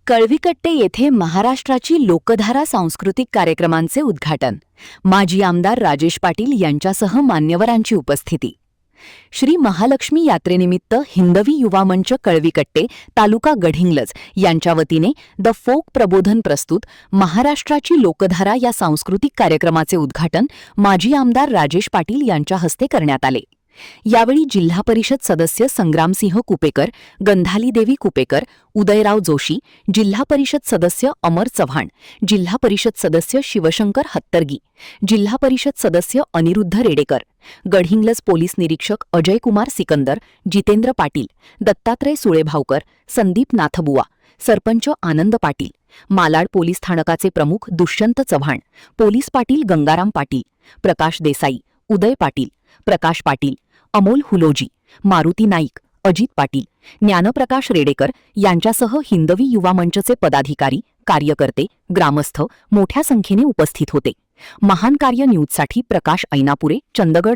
कळवीकट्टे येथे महाराष्ट्राची लोकधारा सांस्कृतिक कार्यक्रमांचे उद्घाटन. माजी आमदार राजेश पाटील यांच्यासह मान्यवरांची उपस्थिती. श्री महालक्ष्मी यात्रेनिमित्त हिंदवी युवा मंच कळवीकट्टे तालुका गडहिंग्लज यांच्या वतीने द फोक प्रबोधन प्रस्तुत महाराष्ट्राची लोकधारा या सांस्कृतिक कार्यक्रमाचे उद्घाटन माजी आमदार राजेश पाटील यांच्या हस्ते करण्यात आले. यावेळी जिल्हा परिषद सदस्य संग्रामसिंह कुपेकर, गंधालीदेवी कुपेकर, उदयराव जोशी, जिल्हा परिषद सदस्य अमर चव्हाण, जिल्हा परिषद सदस्य शिवशंकर हत्तरगी, जिल्हा परिषद सदस्य अनिरुद्ध रेडेकर, गडहिंग्लज पोलीस निरीक्षक अजयकुमार सिकंदर, जितेंद्र पाटील, दत्तात्रय सुळेभावकर, संदीप नाथबुवा, सरपंच आनंद पाटील, मालाड पोलीस स्थानकाचे प्रमुख दुष्यंत चव्हाण, पोलीस पाटील गंगाराम पाटील, प्रकाश देसाई, उदय पाटील, प्रकाश पाटील, अमोल हुलोजी, मारुती नाईक, अजित पाटील, ज्ञानप्रकाश रेडेकर यांच्यासह हिंदवी युवा मंचचे पदाधिकारी, कार्यकर्ते, ग्रामस्थ मोठ्या संख्येने उपस्थित होते. महान कार्य न्यूजसाठी प्रकाश ऐनापुरे, चंदगड